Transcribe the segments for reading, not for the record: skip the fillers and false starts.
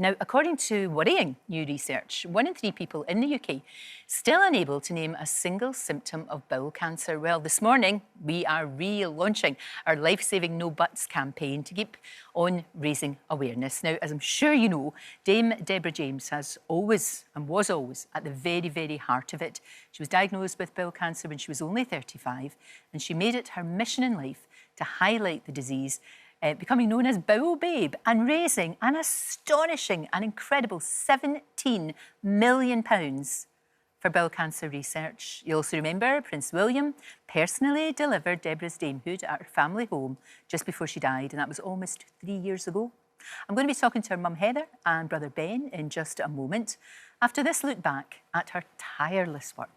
Now, according to worrying new research, 1 in 3 people in the UK still unable to name a single symptom of bowel cancer. Well, this morning, we are relaunching our life-saving No Buts campaign to keep on raising awareness. Now, as I'm sure you know, Dame Deborah James has always and was always at the very, very heart of it. She was diagnosed with bowel cancer when she was only 35, and she made it her mission in life to highlight the disease, becoming known as Bowel Babe, and raising an astonishing and incredible £17 million for bowel cancer research. You'll also remember Prince William personally delivered Deborah's damehood at her family home just before she died, and that was almost 3 years ago. I'm going to be talking to her mum Heather and brother Ben in just a moment, after this look back at her tireless work.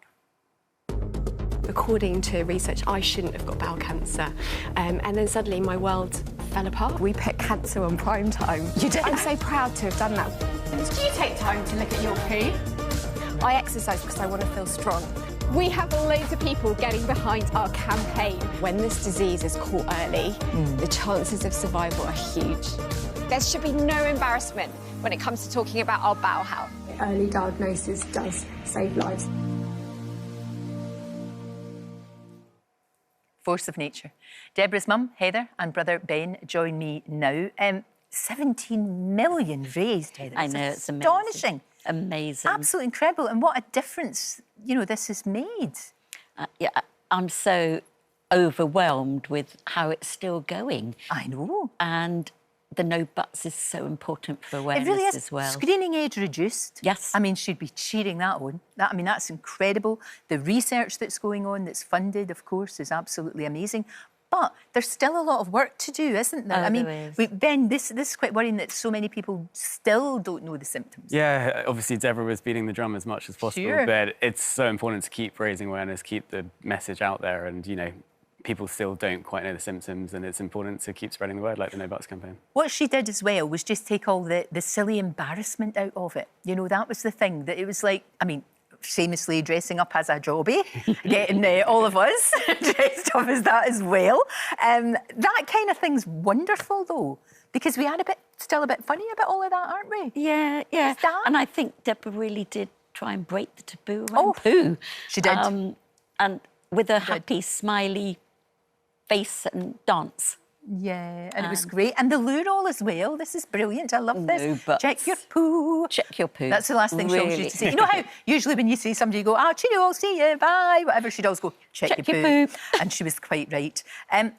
According to research, I shouldn't have got bowel cancer. And then suddenly my world fell apart. We put cancer on prime time. You did? I'm so proud to have done that. Do you take time to look at your poo? I exercise because I want to feel strong. We have loads of people getting behind our campaign. When this disease is caught early, the chances of survival are huge. There should be no embarrassment when it comes to talking about our bowel health. Early diagnosis does save lives. Force of nature. Deborah's mum, Heather, and brother Ben join me now. 17 million raised, Heather. I know, it's astonishing. Amazing. Absolutely incredible. And what a difference, you know, this has made. Yeah, I'm so overwhelmed with how it's still going. I know. And the no buts is so important for awareness it really is. as well. Screening age reduced. Yes. I mean, she'd be cheering that on. I mean, that's incredible. The research that's going on, that's funded, of course, is absolutely amazing. But there's still a lot of work to do, isn't there? Oh, I mean, there is. Ben, this is quite worrying that so many people still don't know the symptoms. Yeah, obviously Deborah was beating the drum as much as possible, Sure. but it's so important to keep raising awareness, keep the message out there, and, you know, people still don't quite know the symptoms, and it's important to keep spreading the word, like the No Buts campaign. What she did as well was just take all the silly embarrassment out of it. You know, that was the thing, that it was like, I mean, famously dressing up as a jobby, getting all of us dressed up as that as well. That kind of thing's wonderful, though, because we are still a bit funny about all of that, aren't we? Yeah, yeah. Is that? And I think Deborah really did try and break the taboo around poo. She did. And with a happy, smiley face and dance. Yeah, and it was great. And the loo roll as well. This is brilliant. I love this. No buts. Check your poo. Check your poo. That's the last thing she always Really. used to say. You know how usually when you see somebody, you go, cheerio, I'll see you, bye, whatever, she'd always go, check your poo. And she was quite right.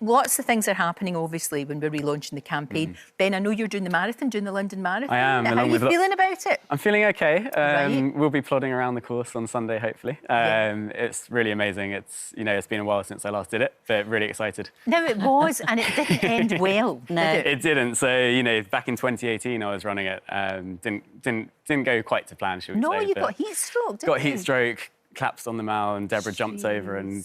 Lots of things are happening, obviously, when we're relaunching the campaign. Ben, I know you're doing the marathon, doing the London Marathon. I am. How are you feeling about it? I'm feeling OK. Right. We'll be plodding around the course on Sunday, hopefully. It's really amazing. It's been a while since I last did it, but really excited. No, it was, and it didn't end well. No. Did it? It didn't. So, back in 2018, I was running it. Didn't go quite to plan, should we say. No, you but got heat stroke, didn't got you? heat stroke, collapsed on the mall, and Deborah jumped over and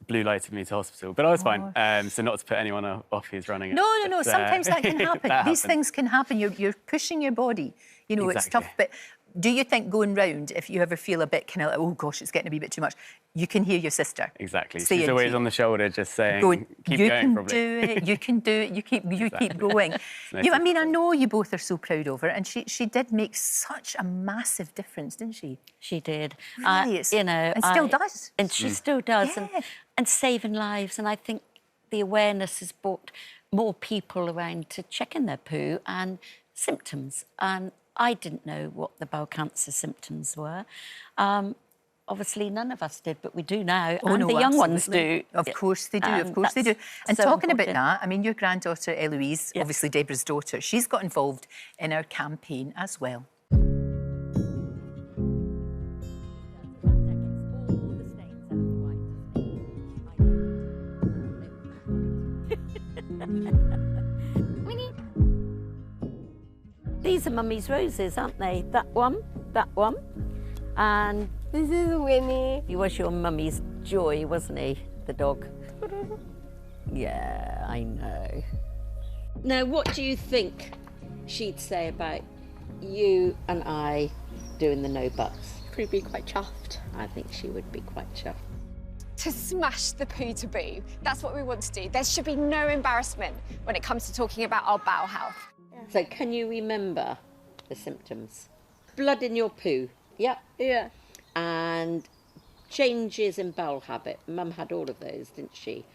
blue lighted me to hospital. But I was fine. So not to put anyone off who's running it. No. Sometimes that can happen. These happens. things can happen. You're pushing your body. You know, it's Exactly. tough. But do you think going round, if you ever feel a bit kind of like, oh gosh, it's getting a wee bit too much, you can hear your sister? Exactly. saying She's to always you, on the shoulder, just saying, keep you going, can probably. do it. You can do it. You keep going. No I mean, I know you both are so proud of her, and she did make such a massive difference, didn't she? She did. Really, and still does. And she still does. Yeah. And saving lives. And I think the awareness has brought more people around to checking their poo and symptoms. And I didn't know what the bowel cancer symptoms were. Obviously, none of us did, but we do now. Oh, and no, the young ones absolutely. do. Of course they do, of course they do. That's And so talking important. about that, I mean, your granddaughter, Eloise, Yes. obviously Deborah's daughter, she's got involved in our campaign as well. These are Mummy's roses, aren't they? That one, and This is Winnie. he was your mummy's joy, wasn't he, the dog? Yeah, I know. Now, what do you think she'd say about you and I doing the no buts? Probably be quite chuffed. I think she would be quite chuffed. To smash the poo taboo. That's what we want to do. There should be no embarrassment when it comes to talking about our bowel health. So can you remember the symptoms. Blood in your poo. Yep. Yeah. And changes in bowel habit. Mum had all of those, didn't she?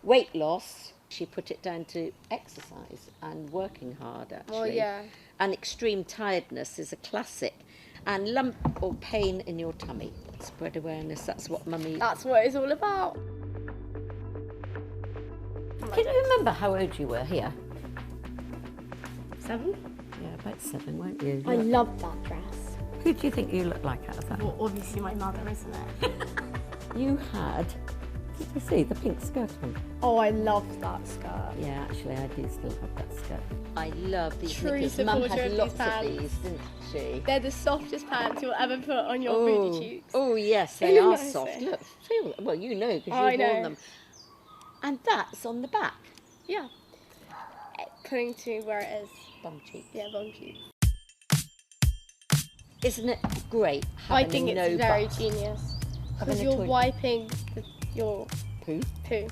Weight loss, she put it down to exercise and working hard, actually. Well, yeah. And extreme tiredness is a classic. And lump or pain in your tummy. Spread awareness, that's what Mummy... That's what it's all about. Can you remember how old you were here? 7? Yeah, about 7, weren't you? I love that dress. Who do you think you look like out of that? Well, obviously my mother, isn't it? You had, did you see, the pink skirt on? Oh, I love that skirt. Yeah, actually, I do still have that skirt. I love these True knickers. Mum supporter had of lots these of pants. these, didn't she? They're the softest pants you'll ever put on your booty cheeks. Oh, yes, they Isn't are it soft. nice? Look, feel, well, you know, because I you've know. worn them. And that's on the back, Yeah. Putting to where it is. bum cheek. Yeah, bum cheeks. Isn't it great I having think no it's very butt? genius. Having Because a you're toilet. wiping your Poo? poo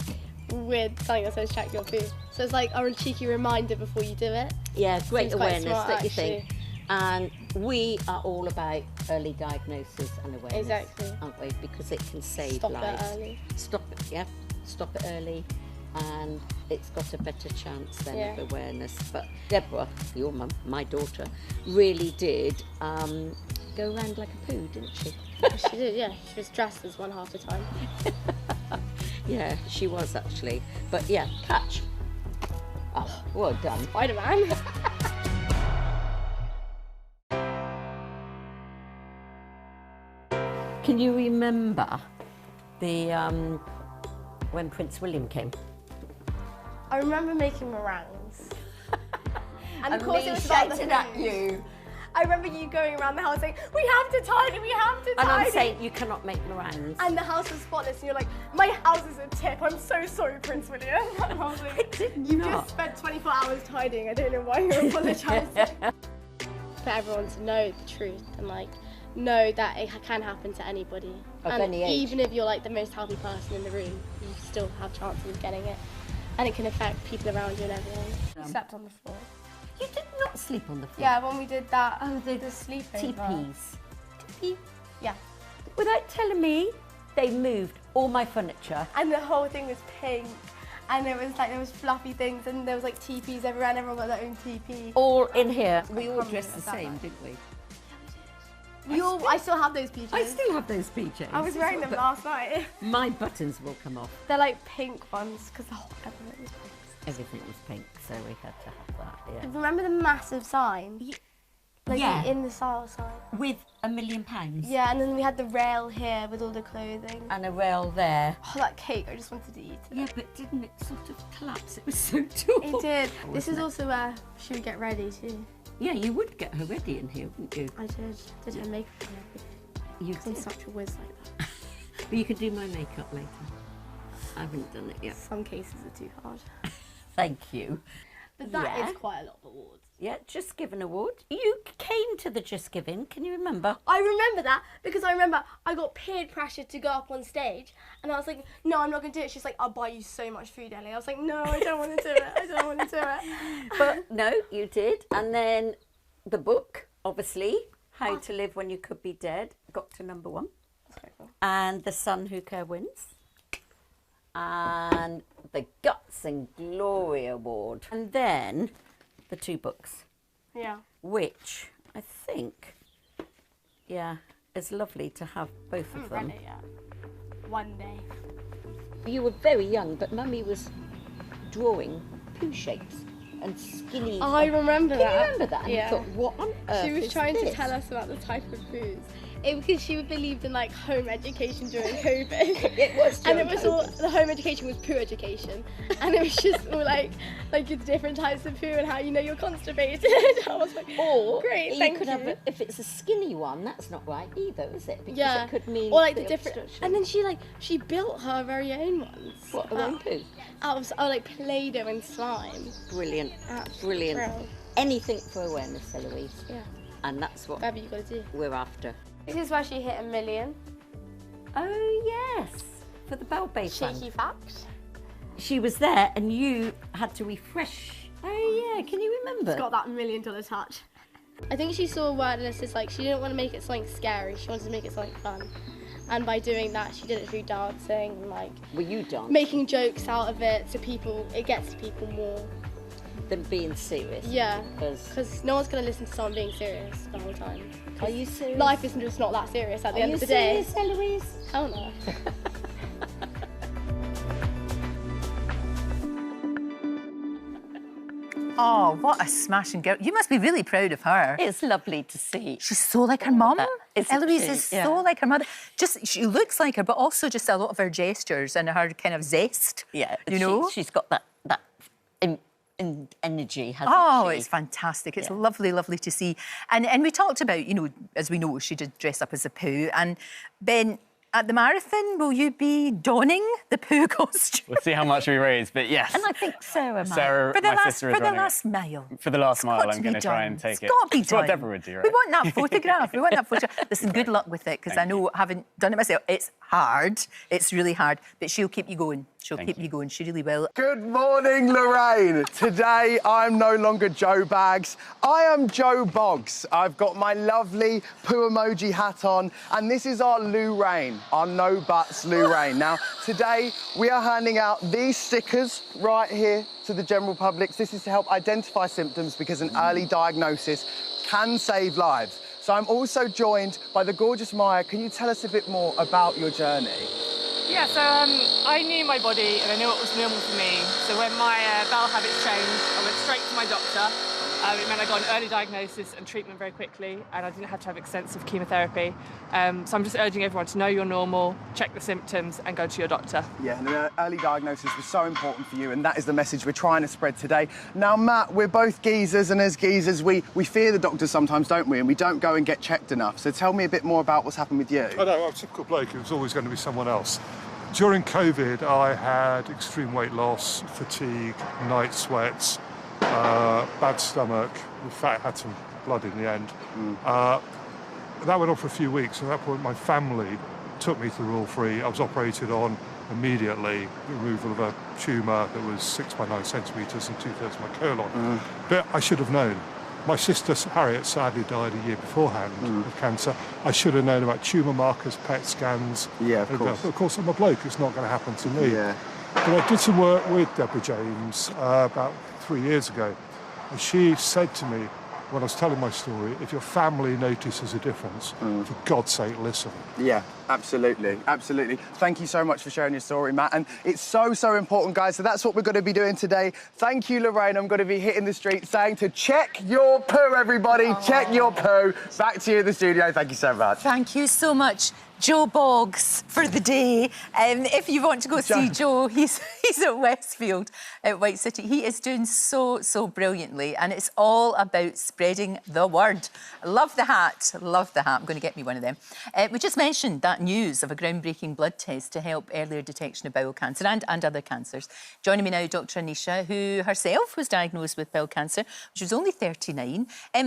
with something that says check your poo. So it's like a cheeky reminder before you do it. Yeah, great Seems quite awareness, smart, don't you actually. think? And we are all about early diagnosis and awareness, Exactly. aren't we? Because it can save Stop lives. that early. Stop it, yeah. Stop it early, and it's got a better chance then Yeah. of awareness. But Deborah, your mum, my daughter, really did go around like a poo, didn't she? She did, yeah. She was dressed as one half the time. Yeah, she was actually. But yeah, catch. Oh, well done. Spider-Man. Can you remember the when Prince William came? I remember making meringues. And of And course me it was about the shouting at food. you. I remember you going around the house saying, we have to tidy, we have to And tidy. I'm saying you cannot make meringues. And the house was spotless, and you're like, my house is a tip. I'm so sorry, Prince William. And I was like, you not. just spent 24 hours tidying. I don't know why you're apologising. For everyone to know the truth and like know that it can happen to anybody. Of and any age. even if you're like the most healthy person in the room, you still have chances of getting it. And it can affect people around you and everything. Slept on the floor. You did not sleep on the floor. Yeah, when we did that, the sleeping. teepees. Yeah. Without telling me, they moved all my furniture. And the whole thing was pink. And there was fluffy things, and there was like teepees everywhere, and everyone got their own teepee. All in here. We all can't dressed the remember same, that. didn't we? I still have those PJs. I still have those PJs. I was wearing them last night. My buttons will come off. They're like pink ones because the whole everything was pink. Everything was pink, so we had to have that, yeah. Remember the massive sign? Like Yeah. in the style sign. With £1 million. Yeah, and then we had the rail here with all the clothing. And a rail there. Oh, that cake! I just wanted to eat it. Yeah, but didn't it sort of collapse? It was so tall. It did. This Wasn't is it? also where she would get ready too. Yeah, you would get her ready in here, wouldn't you? I did her makeup and everything. You I'm did. such a whiz like that. But you could do my makeup later. I haven't done it yet. Some cases are too hard. Thank you. But that is Yeah. quite a lot of awards. Yeah, Just Giving award. You came to the Just Giving, can you remember? I remember that because I remember I got peer pressure to go up on stage, and I was like, no, I'm not going to do it. She's like, I'll buy you so much food, Ellie. I was like, no, I don't want to do it. I don't want to do it. But no, you did. And then the book, obviously, How to Live When You Could Be Dead, got to #1. That's quite cool. And The Son Who Care Wins. And the Guts and Glory Award. And then the 2 books, Yeah. which I think, yeah, it's lovely to have both of them. Read it yet. One day. You were very young, but Mummy was drawing poo shapes and skinny. I remember Can that. you remember that? And Yeah. you thought, what on earth She was is trying to this? tell us about the type of foods. Because she believed in like home education during COVID. It was And it during was all, COVID. the home education was poo education. And it was just all like the different types of poo and how you know you're constipated. I was like, Or great, you thank could you. have, if it's a skinny one, that's not right either, is it? Because Yeah. it could mean or like the different. obstruction. And then she built her very own ones. What, her own poo? Out of like Play-Doh and slime. Brilliant, That's brilliant. brill. Anything for awareness, Eloise. Yeah. And that's what Whatever you gotta do. we're after. This is where she hit 1 million. Oh, yes, for the Bell Bay Fund. Cheeky fact. She was there and you had to refresh. Oh, yeah, can you remember? Got that $1 million touch. I think she saw awareness as like, she didn't want to make it something scary, she wanted to make it something fun. And by doing that, she did it through dancing and like... Were you dancing? Making jokes out of it so people, it gets to people more. Than being serious? Yeah, because no one's going to listen to someone being serious the whole time. Are you serious? Life is just not that serious at the end of the day. Are you serious, Eloise? Hell no. Oh, what a smashing girl. You must be really proud of her. It's lovely to see. She's so like her mum. Eloise is Yeah. so like her mother. Just, she looks like her, but also just a lot of her gestures and her kind of zest. Yeah, you know? She's got that energy, hasn't she? Oh, it's fantastic. It's lovely, lovely to see. And we talked about, you know, as we know, she did dress up as a poo. And Ben, at the marathon, will you be donning the poo costume? We'll see how much we raise, but yes. And I think Sarah might. Sarah, For the my last, sister, is for the running it. last mile. For the last mile, got I'm going to try and take it. It's got to be It's done. what Deborah would do, right? We want that photograph. We want that photograph. Listen, good luck with it, because I know, having done it myself, it's hard. It's really hard, but she'll keep you going. She'll keep you going. She really will. Good morning, Lorraine. Today, I'm no longer Joe Bags. I am Joe Boggs. I've got my lovely poo emoji hat on, and this is our Lorraine, our no buts Lorraine. Now, today, we are handing out these stickers right here to the general public. This is to help identify symptoms, because an early diagnosis can save lives. So I'm also joined by the gorgeous Maya. Can you tell us a bit more about your journey? Yeah, so I knew my body and I knew what was normal for me. So when my bowel habits changed, I went straight to my doctor. It meant I got an early diagnosis and treatment very quickly, and I didn't have to have extensive chemotherapy. So I'm just urging everyone to know you're normal, check the symptoms, and go to your doctor. Yeah, and an early diagnosis was so important for you, and that is the message we're trying to spread today. Now, Matt, we're both geezers, and as geezers, we fear the doctors sometimes, don't we? And we don't go and get checked enough. So tell me a bit more about what's happened with you. I know, I'm a typical bloke. It was always going to be someone else. During COVID, I had extreme weight loss, fatigue, night sweats, bad stomach. In fact, had some blood in the end. That went on for a few weeks. At that point, my family took me to the Royal Free. I was operated on immediately. Removal of a tumour that was 6 by 9 centimetres and 2/3 of my colon. But I should have known. My sister Harriet sadly died a year beforehand of cancer. I should have known about tumour markers, PET scans. Yeah, of course. Of course, I'm a bloke. It's not going to happen to me. Yeah. But I did some work with Deborah James about 3 years ago. And she said to me, when I was telling my story, if your family notices a difference, for God's sake, listen. Yeah, absolutely, absolutely. Thank you so much for sharing your story, Matt. And it's so, so important, guys. So that's what we're going to be doing today. Thank you, Lorraine. I'm going to be hitting the street saying to check your poo, everybody. Check your poo. Back to you in the studio. Thank you so much. Thank you so much, Joe Boggs, for the day. If you want to go see Joe, he's at Westfield at White City. He is doing so brilliantly, and it's all about spreading the word. Love the hat, love the hat. I'm going to get me one of them. We just mentioned that news of a groundbreaking blood test to help earlier detection of bowel cancer and other cancers. Joining me now, Dr Anisha, who herself was diagnosed with bowel cancer. She was only 39.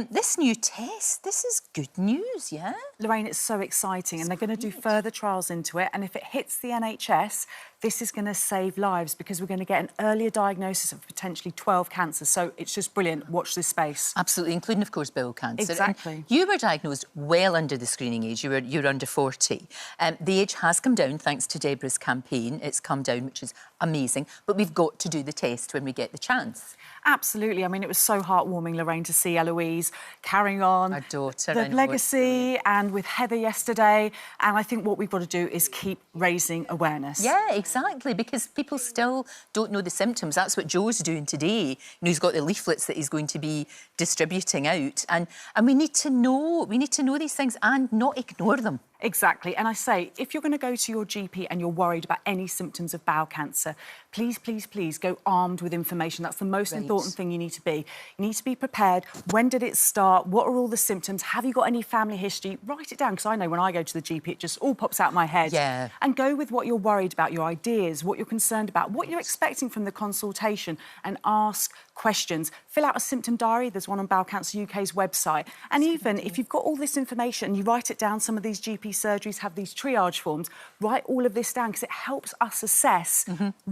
This new test, this is good news, yeah? Lorraine, it's so exciting, and they're going to do further trials into it, and if it hits the NHS, this is going to save lives, because we're going to get an earlier diagnosis of potentially 12 cancers. So it's just brilliant. Watch this space. Absolutely, including, of course, bowel cancer. Exactly. And you were diagnosed well under the screening age. You're under 40. The age has come down thanks to Deborah's campaign. It's come down, which is amazing. But we've got to do the test when we get the chance. Absolutely. I mean, it was so heartwarming, Lorraine, to see Eloise carrying on our daughter, the legacy, and with Heather yesterday. And I think what we've got to do is keep raising awareness. Yeah, exactly, because people still don't know the symptoms. That's what Joe's doing today. You know, he's got the leaflets that he's going to be distributing out, and we need to know these things and not ignore them. Exactly. And I say, if you're going to go to your GP and you're worried about any symptoms of bowel cancer, please, please, please go armed with information. That's the most important thing you need to be. You need to be prepared. When did it start? What are all the symptoms? Have you got any family history? Write it down, because I know when I go to the GP, it just all pops out my head. Yeah. And go with what you're worried about, your ideas, what you're concerned about, what you're expecting from the consultation, and ask questions. Fill out a symptom diary. There's one on Bowel Cancer UK's website. And even if you've got all this information, you write it down. Some of these GP surgeries have these triage forms. Write all of this down because it helps us assess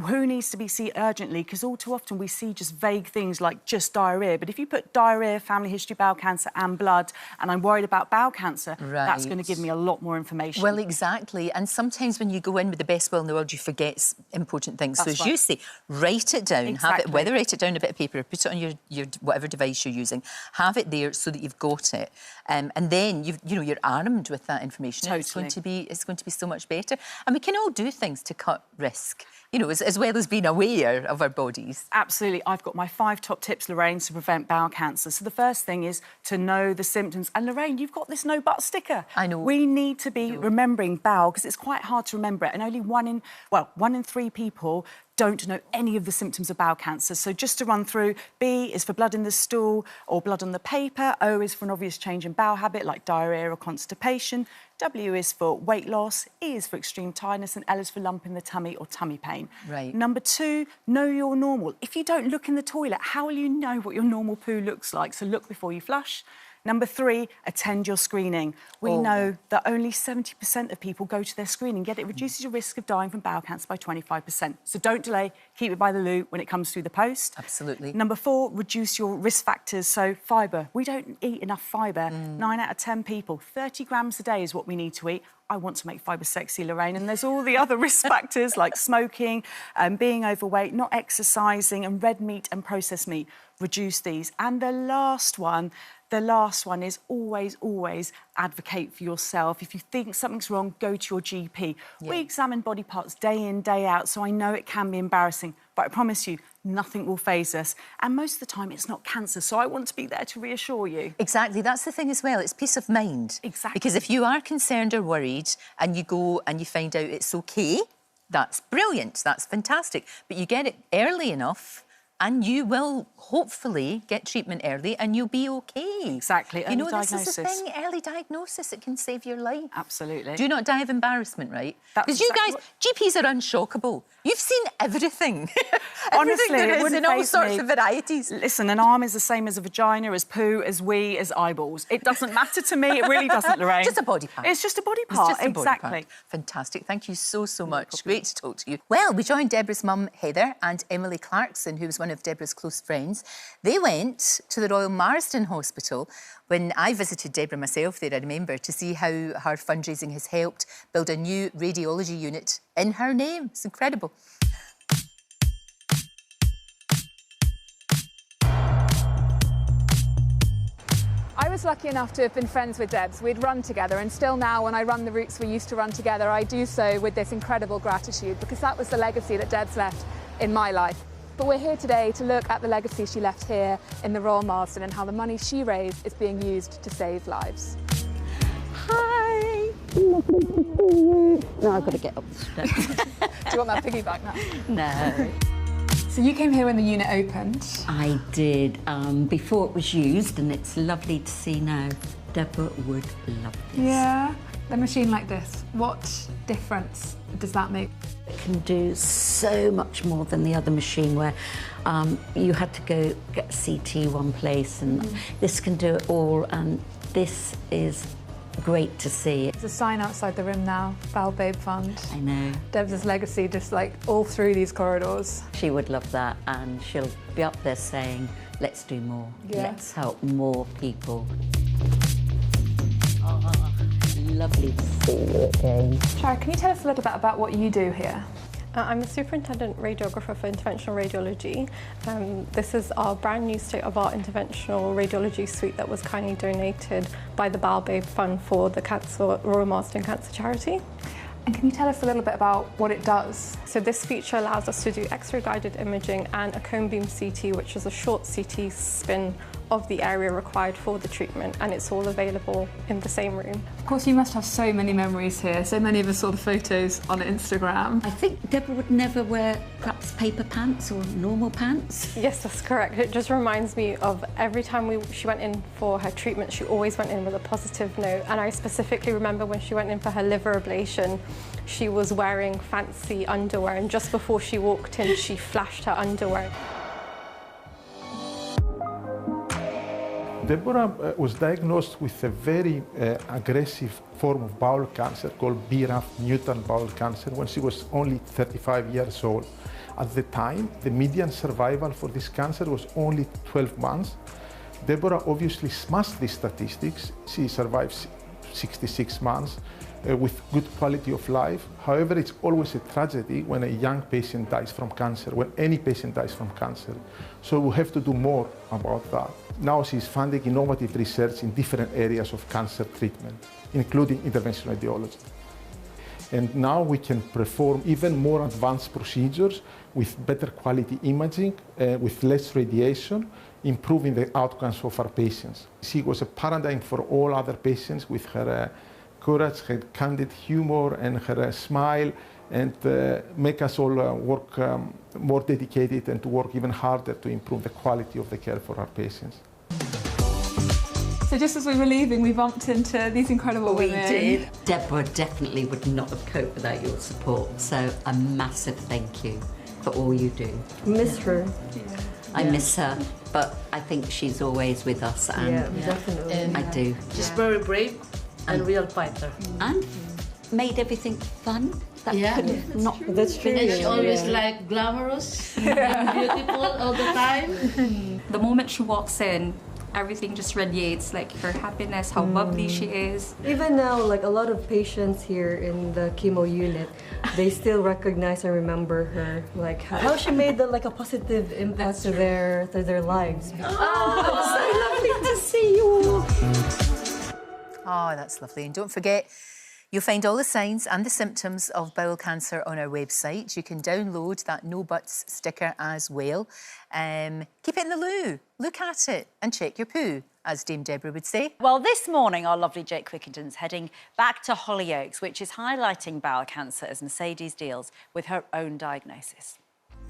who needs to be seen urgently, because all too often we see just vague things like just diarrhoea. But if you put diarrhoea, family history, bowel cancer and blood, and I'm worried about bowel cancer, that's going to give me a lot more information. Well, exactly. And sometimes when you go in with the best will in the world, you forget important things. That's so as you say, write it down. Exactly. Have it, whether write it down on a bit of paper or put it on your whatever device you're using. Have it there so that you've got it. And then you're armed with that information. Totally. It's going to be so much better. And we can all do things to cut risk, as well as being aware of our bodies. Absolutely. I've got my 5 top tips, Lorraine, to prevent bowel cancer. So the first thing is to know the symptoms. And Lorraine, you've got this no but sticker. I know. We need to be remembering bowel because it's quite hard to remember it. And only 1 in 3 people don't know any of the symptoms of bowel cancer. So just to run through, B is for blood in the stool or blood on the paper. O is for an obvious change in bowel habit like diarrhoea or constipation. W is for weight loss. E is for extreme tiredness. And L is for lump in the tummy or tummy pain. Right. Number 2, know your normal. If you don't look in the toilet, how will you know what your normal poo looks like? So look before you flush. Number 3, attend your screening. We know that only 70% of people go to their screening, yet it reduces your risk of dying from bowel cancer by 25%. So don't delay, keep it by the loo when it comes through the post. Absolutely. Number 4, reduce your risk factors. So fibre. We don't eat enough fibre. 9 out of 10 people, 30 grams a day is what we need to eat. I want to make fibre sexy, Lorraine, and there's all the other risk factors like smoking, being overweight, not exercising, and red meat and processed meat. Reduce these. And the last one is always advocate for yourself. If you think something's wrong, go to your GP. Yeah. We examine body parts day in, day out, so I know it can be embarrassing, but I promise you, nothing will faze us. And most of the time, it's not cancer, so I want to be there to reassure you. Exactly. That's the thing as well. It's peace of mind. Exactly. Because if you are concerned or worried and you go and you find out it's OK, that's brilliant. That's fantastic. But you get it early enough and you will hopefully get treatment early and you'll be OK. Exactly. Early diagnosis. This is the thing, early diagnosis, it can save your life. Absolutely. Do not die of embarrassment, right? Because you guys, GPs are unshockable. You've seen everything. Honestly, everything it wouldn't in all faze sorts me. of varieties. Listen, an arm is the same as a vagina, as poo, as wee, as eyeballs. It doesn't matter to me. It really doesn't, Lorraine. Just a body part. It's just a body part. It's just a body exactly. part. Fantastic. Thank you so much. Great to talk to you. Well, we joined Deborah's mum, Heather, and Emily Clarkson, who was one of Deborah's close friends. They went to the Royal Marsden Hospital when I visited Deborah myself there, I remember, to see how her fundraising has helped build a new radiology unit in her name. It's incredible. I was lucky enough to have been friends with Debs. We'd run together, and still now when I run the routes we used to run together, I do so with this incredible gratitude, because that was the legacy that Debs left in my life. But we're here today to look at the legacy she left here in the Royal Marsden and how the money she raised is being used to save lives. Hi! Lovely to see you. No, I've got to get up the steps. Do you want that piggyback now? No. So you came here when the unit opened? I did, before it was used, and it's lovely to see now. Deborah would love this. Yeah. A machine like this, what difference does that make? It can do so much more than the other machine where you had to go get CT one place, and this can do it all, and this is great to see. There's a sign outside the room now, Bowel Babe Fund. I know. Debs' legacy just like all through these corridors. She would love that, and she'll be up there saying, let's do more. Yeah. Let's help more people. Oh, lovely to see you again. Shara, can you tell us a little bit about what you do here? I'm a superintendent radiographer for interventional radiology. This is our brand new state-of-art interventional radiology suite that was kindly donated by the Bowel Babe Fund for the Royal Marsden Cancer Charity. And can you tell us a little bit about what it does? So this feature allows us to do X-ray guided imaging and a cone beam CT, which is a short CT spin of the area required for the treatment, and it's all available in the same room. Of course, you must have so many memories here. So many of us saw the photos on Instagram. I think Deborah would never wear perhaps paper pants or normal pants. Yes, that's correct. It just reminds me of every time she went in for her treatment, she always went in with a positive note. And I specifically remember when she went in for her liver ablation, she was wearing fancy underwear, and just before she walked in, she flashed her underwear. Deborah was diagnosed with a very aggressive form of bowel cancer called BRAF mutant bowel cancer when she was only 35 years old. At the time, the median survival for this cancer was only 12 months. Deborah obviously smashed these statistics. She survives 66 months with good quality of life. However, it's always a tragedy when a young patient dies from cancer, when any patient dies from cancer. So we have to do more about that. Now she's funding innovative research in different areas of cancer treatment, including interventional radiology. And now we can perform even more advanced procedures with better quality imaging, with less radiation, improving the outcomes of our patients. She was a paradigm for all other patients with her courage, her candid humor, and her smile, and make us all work more dedicated and to work even harder to improve the quality of the care for our patients. So just as we were leaving, we bumped into these incredible women. We did. Deborah definitely would not have coped without your support, so a massive thank you for all you do. Miss her. I miss her, but I think she's always with us. And definitely. I do. She's very brave and real fighter. And made everything fun. That could not. That's true. And she always like glamorous and beautiful all the time. The moment she walks in, everything just radiates, like her happiness, how bubbly she is. Even now, like a lot of patients here in the chemo unit, they still recognize and remember her, like how she made like a positive impact to their lives. Oh, so lovely to see you. Oh, that's lovely. And don't forget, you'll find all the signs and the symptoms of bowel cancer on our website. You can download that No Buts sticker as well. Keep it in the loo, look at it and check your poo, as Dame Deborah would say. Well, this morning, our lovely Jake Quickington's heading back to Hollyoaks, which is highlighting bowel cancer as Mercedes deals with her own diagnosis.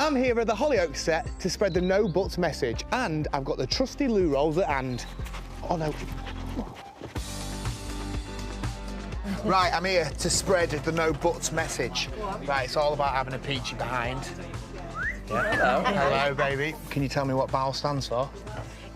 I'm here at the Hollyoaks set to spread the no buts message, and I've got the trusty loo rolls at hand. Oh no. Right, I'm here to spread the no buts message. Right, it's all about having a peachy behind. Yeah. Hello. Hello, baby. Can you tell me what bowel stands for?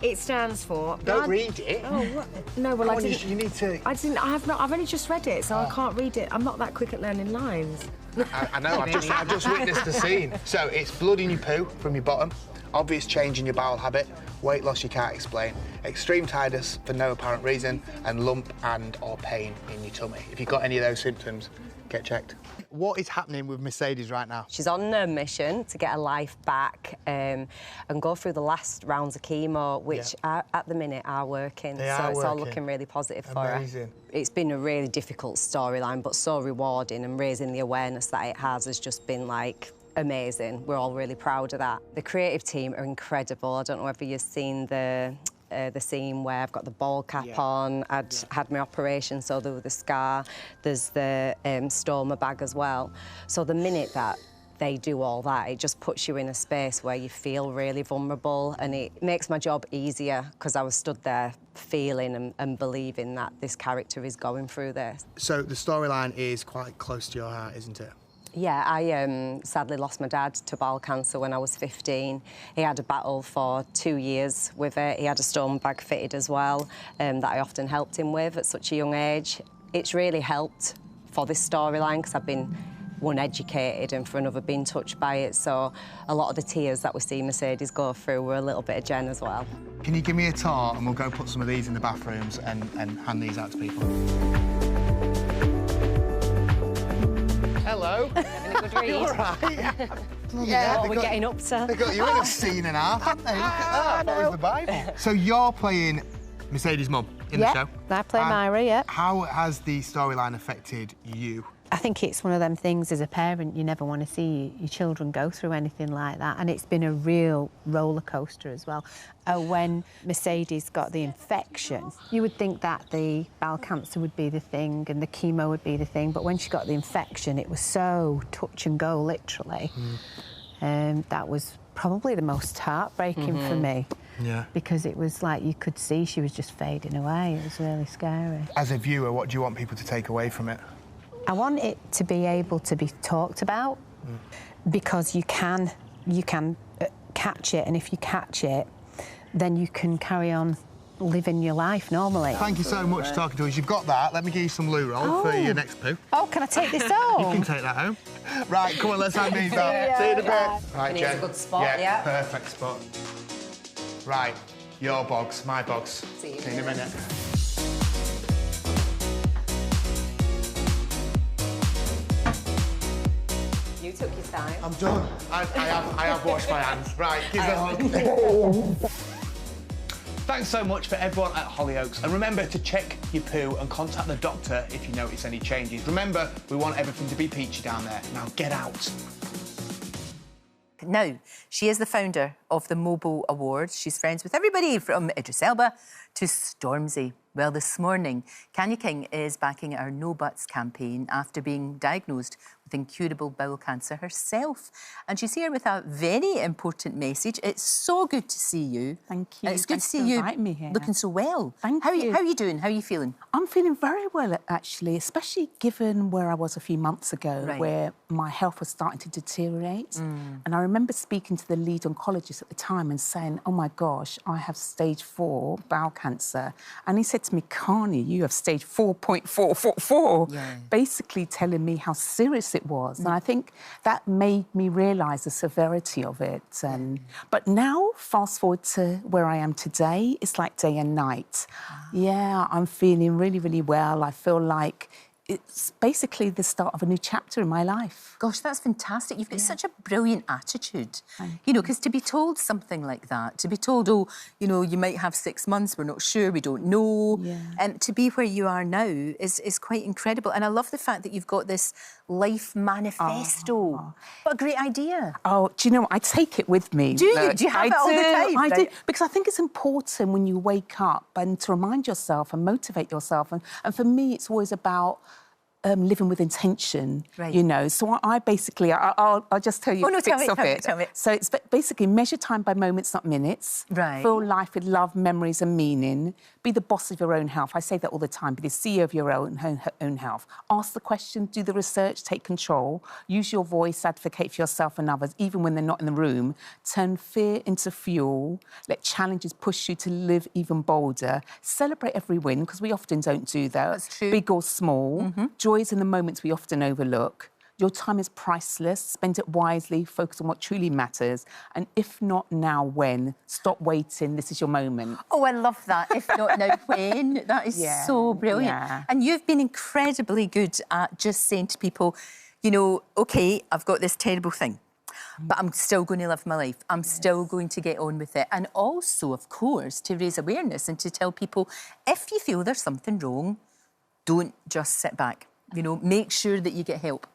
It stands for... Don't read it. Oh, what? No, well, I didn't... You need to... I didn't... I have not... I've only just read it, so I can't read it. I'm not that quick at learning lines. I know, I've just witnessed the scene. So, it's blood in your poo from your bottom, obvious change in your bowel habit, weight loss you can't explain, extreme tiredness for no apparent reason, and lump and or pain in your tummy. If you've got any of those symptoms, get checked. What is happening with Mercedes right now? She's on a mission to get her life back and go through the last rounds of chemo, which at the minute are working. It's all looking really positive for her. Amazing. It's been a really difficult storyline, but so rewarding, and raising the awareness that it has just been like amazing. We're all really proud of that. The creative team are incredible. I don't know whether you've seen the scene where I've got the ball cap on. I'd had my operation, so there was the scar. There's the stoma bag as well. So the minute that they do all that, it just puts you in a space where you feel really vulnerable, and it makes my job easier because I was stood there feeling and believing that this character is going through this. So the storyline is quite close to your heart, isn't it? Yeah, I sadly lost my dad to bowel cancer when I was 15. He had a battle for 2 years with it. He had a stoma bag fitted as well, that I often helped him with at such a young age. It's really helped for this storyline because I've been uneducated and for another been touched by it, so a lot of the tears that we see Mercedes go through were a little bit of Jen as well. Can you give me a tour and we'll go put some of these in the bathrooms and hand these out to people? Hello. Having a good read. You all right? What we're getting up to. They got you in a scene and a half, haven't they? Look at that. That was the Bible. So you're playing Mercedes' mum in the show? I play Myra, yeah. How has the storyline affected you? I think it's one of them things as a parent, you never want to see your children go through anything like that, and it's been a real roller coaster as well. When Mercedes got the infection, you would think that the bowel cancer would be the thing and the chemo would be the thing, but when she got the infection, it was so touch and go, literally. That was probably the most heartbreaking for me. Yeah. Because it was like you could see she was just fading away. It was really scary. As a viewer, what do you want people to take away from it? I want it to be able to be talked about because you can catch it, and if you catch it, then you can carry on living your life normally. Thank you so much for talking to us. You've got that. Let me give you some loo roll for your next poo. Oh, can I take this home? You can take that home. Right, come on, let's have these up. See you in a bit. Right, And Jen. it's a good spot, yeah. Perfect spot. Right, your bogs, my bogs. See you in a minute. You took your time. I'm done. I have washed my hands. Right, give it a hug. Thanks so much for everyone at Hollyoaks. And remember to check your poo and contact the doctor if you notice any changes. Remember, we want everything to be peachy down there. Now get out. Now, she is the founder of the Mobile Awards. She's friends with everybody from Idris Elba to Stormzy. Well, this morning, Kanya King is backing our No Buts campaign after being diagnosed with incurable bowel cancer herself. And she's here with a very important message. It's so good to see you. Thank you. It's good Thanks to for see you inviting me here. looking so well. Thank you. you. How are you doing? How are you feeling? I'm feeling very well, actually, especially given where I was a few months ago, Right. where my health was starting to deteriorate. And I remember speaking to the lead oncologist at the time and saying, oh, my gosh, I have stage 4 bowel cancer. And he said to me, Kanya, you have stage 4.444, basically telling me how serious it was. And I think that made me realise the severity of it. But now, fast forward to where I am today, it's like day and night. Yeah, I'm feeling really, really well. I feel like it's basically the start of a new chapter in my life. Gosh, that's fantastic. You've got such a brilliant attitude. You know, because to be told something like that, to be told, oh, you know, you might have 6 months, we're not sure, we don't know, and to be where you are now is quite incredible. And I love the fact that you've got this life manifesto. What a great idea. Oh, do you know what? I take it with me. Do you? Do you have it all the time? I do, Right. because I think it's important when you wake up and to remind yourself and motivate yourself. And for me, it's always about living with intention, you know. So I basically, I'll just tell you bits of it. Tell me. So it's basically measure time by moments, not minutes. Right. Fill life with love, memories and meaning. Be the boss of your own health. I say that all the time. Be the CEO of your own health. Ask the question, do the research, take control. Use your voice, advocate for yourself and others, even when they're not in the room. Turn fear into fuel. Let challenges push you to live even bolder. Celebrate every win, because we often don't do that. That's true. Big or small. Joys in the moments we often overlook. Your time is priceless. Spend it wisely. Focus on what truly matters. And if not now, when? Stop waiting. This is your moment. Oh, I love that. If not now, when? That is so brilliant. Yeah. And you've been incredibly good at just saying to people, you know, OK, I've got this terrible thing, but I'm still going to live my life. I'm still going to get on with it. And also, of course, to raise awareness and to tell people, if you feel there's something wrong, don't just sit back. You know, make sure that you get help.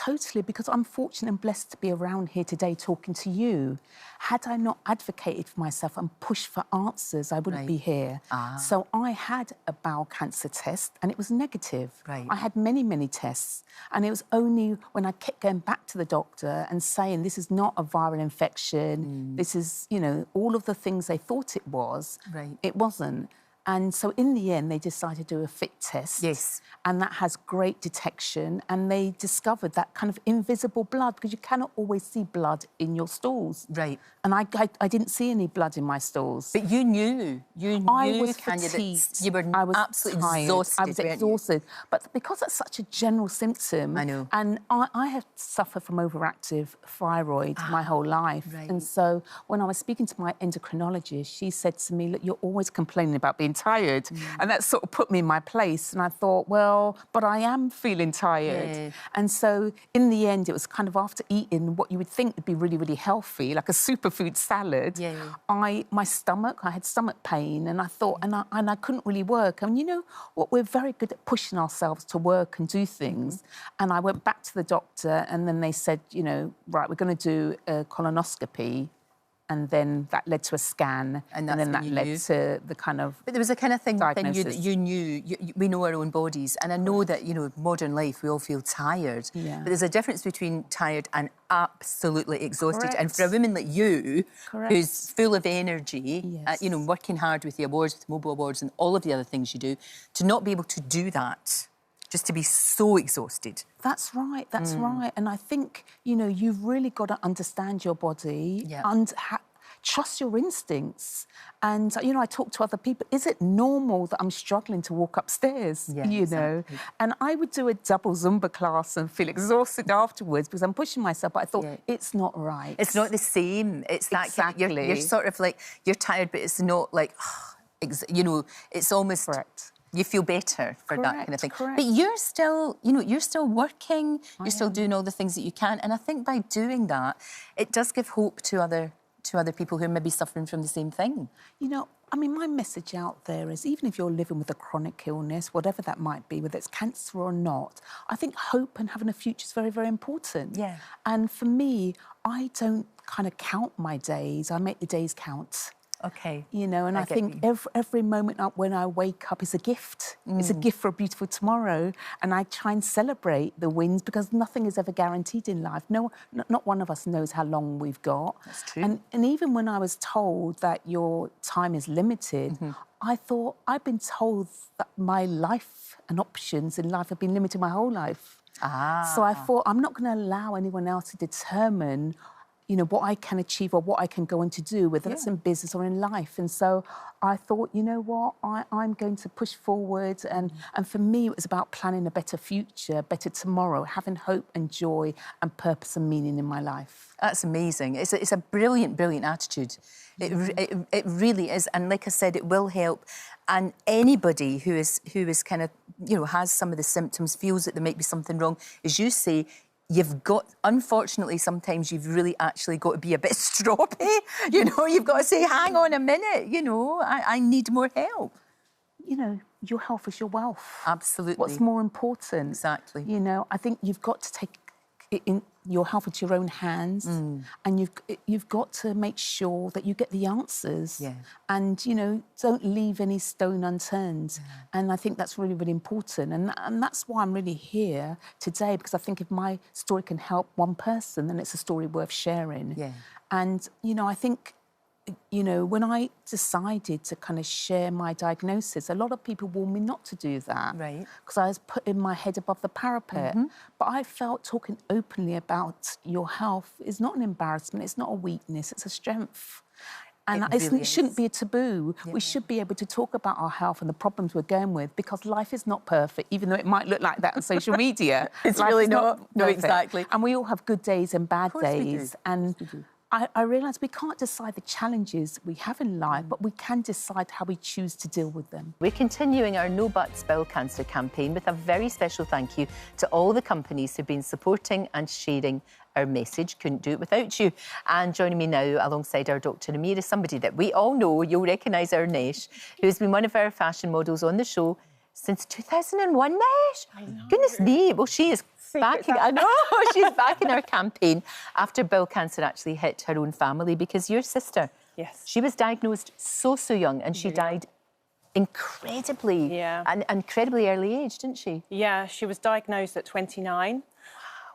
Totally, because I'm fortunate and blessed to be around here today talking to you. Had I not advocated for myself and pushed for answers, I wouldn't be here. So I had a bowel cancer test and it was negative. I had many, many tests. And it was only when I kept going back to the doctor and saying, this is not a viral infection, this is, you know, all of the things they thought it was, it wasn't. And so in the end, they decided to do a fit test. Yes. And that has great detection. And they discovered that kind of invisible blood, because you cannot always see blood in your stools. Right. And I didn't see any blood in my stools. But you knew. You knew, I was Kanya, fatigued. that you were absolutely tired. exhausted. I was exhausted. But because that's such a general symptom... I know. And I have suffered from overactive thyroid my whole life. And so when I was speaking to my endocrinologist, she said to me, look, you're always complaining about being tired. And that sort of put me in my place. And I thought, well, but I am feeling tired. And so in the end, it was kind of after eating what you would think would be really, really healthy, like a superfood salad, I had stomach pain, and I thought, and I couldn't really work. And you know what, we're very good at pushing ourselves to work and do things. And I went back to the doctor, and then they said, you know, right, we're going to do a colonoscopy. And then that led to a scan, and then that led to the kind of But there was a kind of thing within you diagnosis. that you knew. We know our own bodies, and I know that, you know, modern life, we all feel tired. Yeah. But there's a difference between tired and absolutely exhausted. Correct. And for a woman like you, Correct. who's full of energy, you know, working hard with the awards, with the Mobile Awards and all of the other things you do, to not be able to do that, just to be so exhausted. That's right, that's right. And I think, you know, you've really got to understand your body and trust your instincts. And, you know, I talk to other people. Is it normal that I'm struggling to walk upstairs? Yeah, you know? exactly. And I would do a double Zumba class and feel exhausted afterwards because I'm pushing myself, but I thought, it's not right. It's not the same. It's that kind of, you're sort of like, you're tired, but it's not like, you know, it's almost... Correct. You feel better for that kind of thing. Correct. But you're still, you know, you're still working, you're still doing all the things that you can. And I think by doing that, it does give hope to other people who may be suffering from the same thing. You know, I mean, my message out there is even if you're living with a chronic illness, whatever that might be, whether it's cancer or not, I think hope and having a future is very, very important. Yeah. And for me, I don't kind of count my days. I make the days count. Okay. You know, and I think every moment up when I wake up is a gift. It's a gift for a beautiful tomorrow. And I try and celebrate the wins because nothing is ever guaranteed in life. No, not one of us knows how long we've got. That's true. And even when I was told that your time is limited, I thought, I've been told that my life and options in life have been limited my whole life. So I thought, I'm not going to allow anyone else to determine you know, what I can achieve or what I can go on to do, whether that's in business or in life. And so I thought, you know what, I'm going to push forward. And for me, it was about planning a better future, better tomorrow, having hope and joy and purpose and meaning in my life. That's amazing. It's a brilliant, brilliant attitude. It really is. And like I said, it will help. And anybody who is kind of, you know, has some of the symptoms, feels that there might be something wrong, as you say, you've got, unfortunately, sometimes you've really actually got to be a bit stroppy. You know, you've got to say, hang on a minute, you know, I need more help. You know, your health is your wealth. Absolutely. What's more important? Exactly. You know, I think you've got to take in your health into your own hands and you've got to make sure that you get the answers and, you know, don't leave any stone unturned. And I think that's really, really important. And that's why I'm really here today, because I think if my story can help one person, then it's a story worth sharing. And, you know, I think, you know, when I decided to kind of share my diagnosis, a lot of people warned me not to do that. Right. Because I was putting my head above the parapet. But I felt talking openly about your health is not an embarrassment, it's not a weakness, it's a strength. And it shouldn't be a taboo. We should be able to talk about our health and the problems we're going with, because life is not perfect, even though it might look like that on social media. It's life really is not. No, perfect. exactly. And we all have good days and bad days. And we do. I realised we can't decide the challenges we have in life, but we can decide how we choose to deal with them. We're continuing our No Buts Bowel Cancer campaign with a very special thank you to all the companies who've been supporting and sharing our message. Couldn't do it without you. And joining me now alongside our Dr Amir is somebody that we all know, you'll recognise our Nesh, who's been one of our fashion models on the show since 2001, Nesh. I know. Goodness me. Well, she is back in, I know, she's back in our campaign after bowel cancer actually hit her own family, because your sister, she was diagnosed so young and she died incredibly, an incredibly early age, didn't she? Yeah, she was diagnosed at 29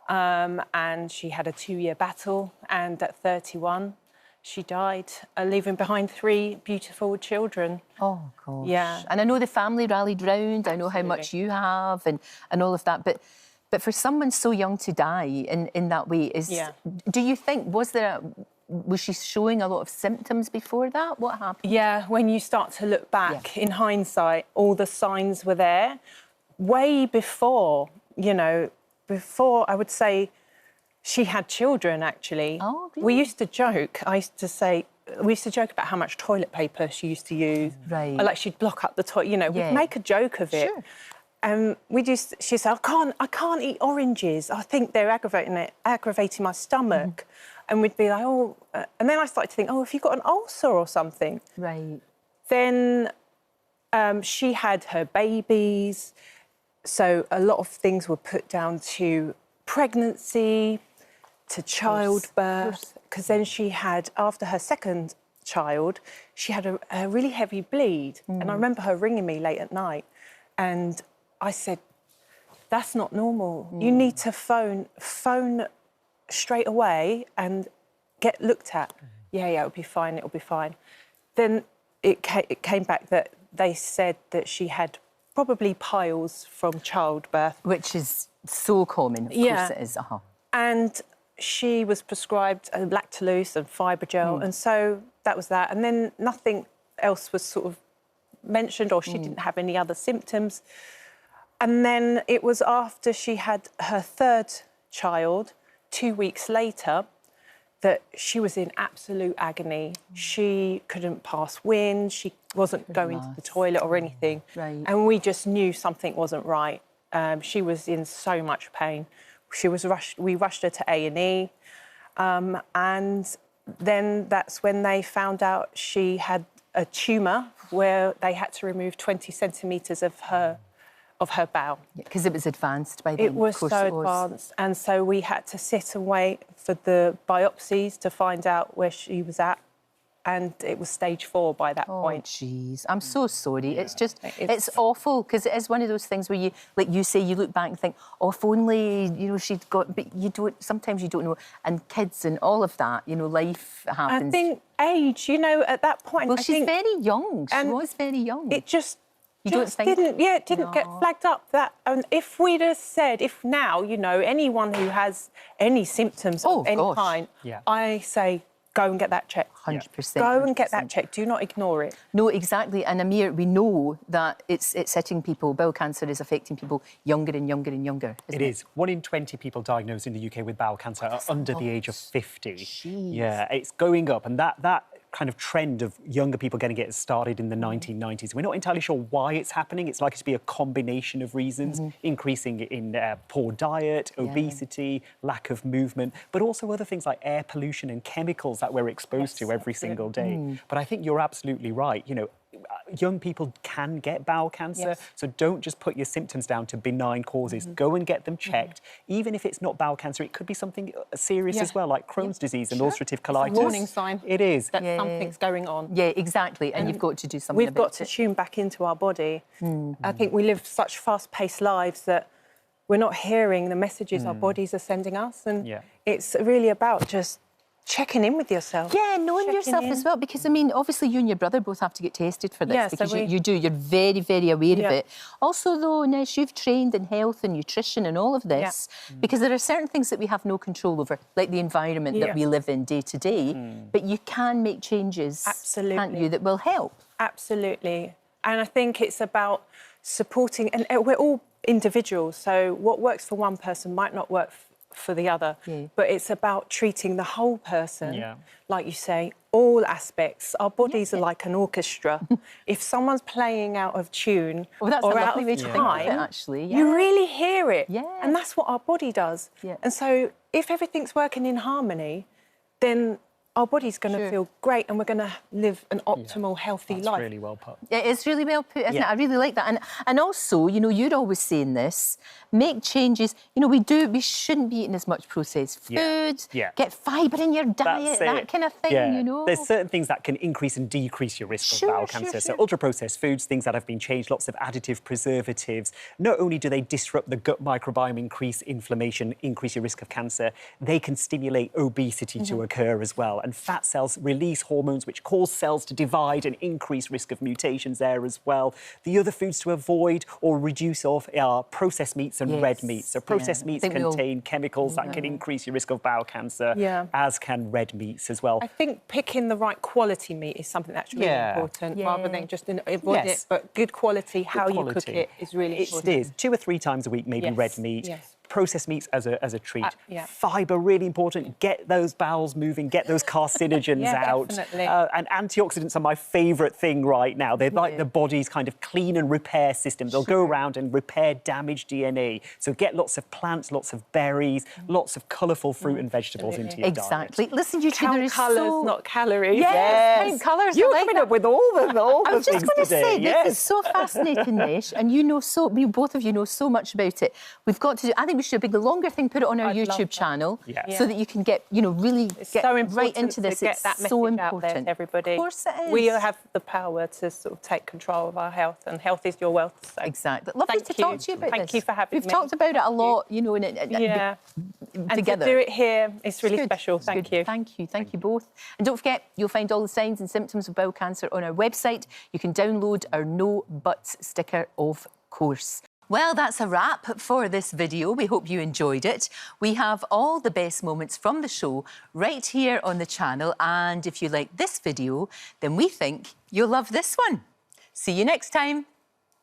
and she had a 2-year battle, and at 31 she died, leaving behind 3 beautiful children. Oh, gosh. Yeah. And I know the family rallied round, I know how much you have and all of that, but for someone so young to die in that way is... Do you think, was she showing a lot of symptoms before that? What happened? Yeah, when you start to look back in hindsight, all the signs were there. Way before, you know, before I would say she had children, actually. Oh, really? We used to joke, we used to joke about how much toilet paper she used to use. Right. Or like she'd block up the toilet, you know, we'd make a joke of it. Sure. She said, I can't eat oranges. I think they're aggravating my stomach. And we'd be like, oh... and then I started to think, oh, have you got an ulcer or something? Right. Then she had her babies. So a lot of things were put down to pregnancy, to childbirth. Because then she had, after her second child, she had a really heavy bleed. And I remember her ringing me late at night. And I said, that's not normal. You need to phone straight away and get looked at. Yeah, it'll be fine, it'll be fine. Then it came back that they said that she had probably piles from childbirth. Which is so common, of course it is. And she was prescribed Lactulose and Fibrogel, and so that was that. And then nothing else was sort of mentioned, or she didn't have any other symptoms. And then it was after she had her third child, 2 weeks later, that she was in absolute agony. She couldn't pass wind, she wasn't going to the toilet or anything. Right. And we just knew something wasn't right. She was in so much pain. We rushed her to A&E, and then that's when they found out she had a tumour where they had to remove 20 centimetres of her bowel. Because it was advanced by then. It was so advanced, and so we had to sit and wait for the biopsies to find out where she was at, and it was stage 4 by that point. Oh, jeez, I'm so sorry. It's just, it's awful, because it is one of those things where you, like you say, you look back and think, oh, if only, you know, she'd got, but you don't, sometimes you don't know, and kids and all of that, you know, life happens. I think age, you know, at that point... Well, she's very young. She was very young. It just... You don't think... it didn't get flagged up. That, and if we'd have said, if now, you know, anyone who has any symptoms of any kind, I say, go and get that checked. 100%. Go and get that checked. Do not ignore it. No, exactly. And Amir, we know that it's hitting people. Bowel cancer is affecting people younger and younger and younger. It is. 1 in 20 people diagnosed in the UK with bowel cancer are under the age of 50. Jeez. Yeah, it's going up, and that kind of trend of younger people getting it started in the 1990s. We're not entirely sure why it's happening. It's likely to be a combination of reasons, increasing in poor diet, obesity, lack of movement, but also other things like air pollution and chemicals that we're exposed to every single day. But I think you're absolutely right. You know, young people can get bowel cancer, so don't just put your symptoms down to benign causes. Go and get them checked. Even if it's not bowel cancer, it could be something serious as well, like Crohn's disease and ulcerative colitis. It's a warning sign. It is. That something's going on. Yeah, exactly. And you've got to do something We've about got to tune back into our body. I think we live such fast-paced lives that we're not hearing the messages our bodies are sending us. And it's really about just checking in with yourself. Yeah, knowing yourself as well, because, I mean, obviously you and your brother both have to get tested for this, because you do, you're very, very aware of it. Also, though, Nesh, you've trained in health and nutrition and all of this, because there are certain things that we have no control over, like the environment that we live in day to day, but you can make changes, can't you, that will help? Absolutely. And I think it's about supporting, and we're all individuals, so what works for one person might not work for the other, but it's about treating the whole person, like you say, all aspects. Our bodies are like an orchestra. If someone's playing out of tune or out of time, actually, you really hear it, and that's what our body does. And so if everything's working in harmony, then our body's going to feel great, and we're going to live an optimal, healthy life. That's really well put. Yeah, it's really well put, isn't it? I really like that. And also, you know, you're always saying this, make changes. You know, we shouldn't be eating as much processed food. Get fibre in your diet, that kind of thing, you know. There's certain things that can increase and decrease your risk of bowel cancer. So ultra-processed foods, things that have been changed, lots of additive preservatives. Not only do they disrupt the gut microbiome, increase inflammation, increase your risk of cancer, they can stimulate obesity to occur as well. And fat cells release hormones which cause cells to divide and increase risk of mutations there as well. The other foods to avoid or reduce of are processed meats and red meats. So processed meats contain chemicals that can increase your risk of bowel cancer, as can red meats as well. I think picking the right quality meat is something that's really important, rather than just avoid it, but good quality, how you cook it is really important. It is. 2 or 3 times a week, maybe red meat. Processed meats as a treat. Fibre, really important. Get those bowels moving, get those carcinogens out. Definitely. And antioxidants are my favourite thing right now. They're like the body's kind of clean and repair system. They'll go around and repair damaged DNA. So get lots of plants, lots of berries, lots of colourful fruit and vegetables into your diet. Listen, you two, there is colours, not calories. Yes, count colours. You're coming up with all the I was just going to say, yes. this is so fascinating, Nesh, and you know both of you know so much about it. We've got to do, I think we should do a big longer thing, put it on our YouTube channel, so that you can get, you know, really get right into this. To get that it's so message important. out there to everybody. Of course it is. We have the power to sort of take control of our health, and health is your wealth. So. Exactly. Lovely to talk to you about this. Thank you for having me. We've talked about it a lot, you know, and together. And to do it here, it's really special. Thank you. Thank you both. And don't forget, you'll find all the signs and symptoms of bowel cancer on our website. You can download our No Buts sticker, of course. Well, that's a wrap for this video. We hope you enjoyed it. We have all the best moments from the show right here on the channel. And if you like this video, then we think you'll love this one. See you next time.